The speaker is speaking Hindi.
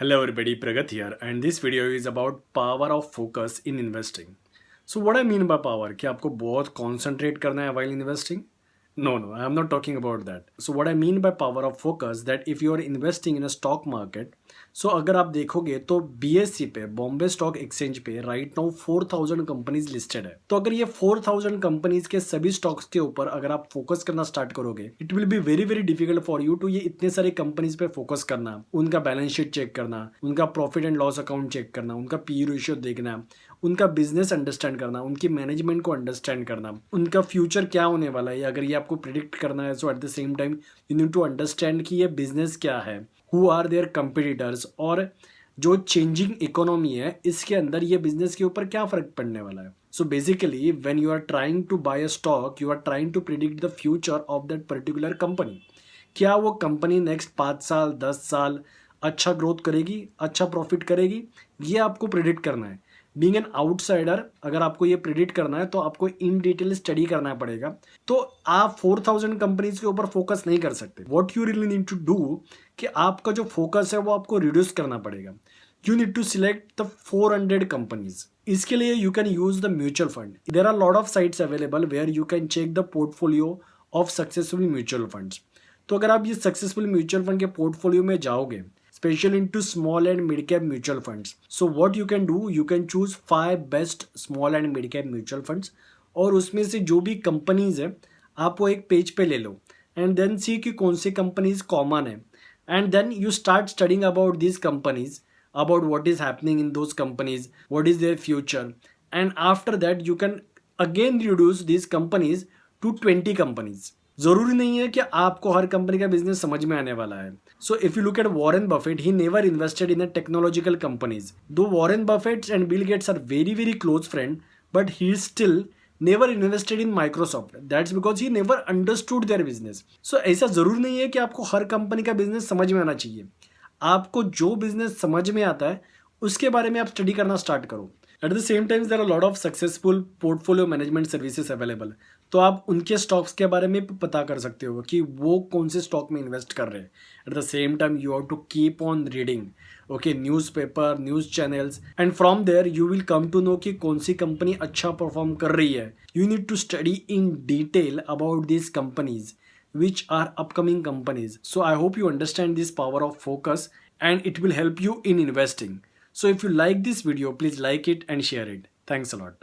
Hello everybody, Pragat here and this video is about power of focus in investing. So what I mean by power, कि आपको बहुत concentrate करना है while investing? No, I am not talking about that. So what I mean by power of focus that if you are investing in a stock market, so अगर आप देखोगे तो BSE पे बॉम्बे स्टॉक एक्सचेंज पे राइट नाउ 4000 कंपनीज लिस्टेड है. तो अगर ये 4000 कंपनीज के सभी स्टॉक्स के ऊपर अगर आप फोकस करना स्टार्ट करोगे, it will be very very difficult for you to ये इतने सारे कंपनीज पे फोकस करना, उनका बैलेंस शीट चेक करना, उनका profit and loss account check करना, उनका पी रेशियो देखना, उनका बिजनेस अंडरस्टैंड करना, उनकी मैनेजमेंट को अंडरस्टैंड करना, उनका फ्यूचर क्या होने वाला है अगर ये आपको प्रिडिक्ट करना है. So at the same time you need to understand कि ये बिजनेस क्या है, हु आर देयर कंपिटिटर्स, और जो चेंजिंग इकोनॉमी है इसके अंदर ये बिजनेस के ऊपर क्या फर्क पड़ने वाला है. So basically when you are trying to buy a stock, you are trying to predict the future of that particular company. क्या वो कंपनी नेक्स्ट 5 साल 10 साल अच्छा ग्रोथ करेगी, अच्छा प्रॉफिट करेगी, ये आपको प्रिडिक्ट करना है. बीइंग एन आउटसाइडर अगर आपको ये प्रिडिक्ट करना है तो आपको इन डिटेल स्टडी करना पड़ेगा. तो आप 4000 कंपनीज के ऊपर फोकस नहीं कर सकते. What you really need to do कि आपका जो फोकस है वो आपको रिड्यूस करना पड़ेगा. You need to select the 400 companies. इसके लिए you can use the mutual fund. There are lot of sites available where you can check the portfolio of successful mutual funds. तो अगर आप ये सक्सेसफुल म्यूचुअल फंड के पोर्टफोलियो में जाओगे, especially into small and mid cap mutual funds. So what you can do, you can choose 5 best small and mid cap mutual funds और उसमें से जो भी कंपनीज है आप वो एक पेज पे ले लो एंड देन सी कि कौन सी कंपनीज कॉमन है and then you start studying about this companies, about what is happening in those companies, what is their future, and after that you can again reduce these companies to 20 companies. जरूरी नहीं है कि आपको हर कंपनी का बिजनेस समझ में आने वाला है. So if you look at Warren Buffett, he never invested in technological companies. Though Warren Buffett and Bill Gates are very very close friend, but he still never invested in Microsoft. That's because he never understood their business. So ऐसा जरूर नहीं है कि आपको हर कंपनी का बिजनेस समझ में आना चाहिए. आपको जो बिजनेस समझ में आता है उसके बारे में आप स्टडी करना स्टार्ट करो. At the same times there are lot of successful portfolio management services available. तो आप उनके स्टॉक्स के बारे में पता कर सकते हो कि वो कौन से स्टॉक में इन्वेस्ट कर रहे हैं. At the same time you have to keep on reading okay newspaper, news channels, and from there you will come to know कि कौन सी कंपनी अच्छा परफॉर्म कर रही है. You need to study in detail about this companies which are upcoming companies. So I hope you understand this power of focus and it will help you in investing. So if you like this video, please like it and share it. Thanks a lot.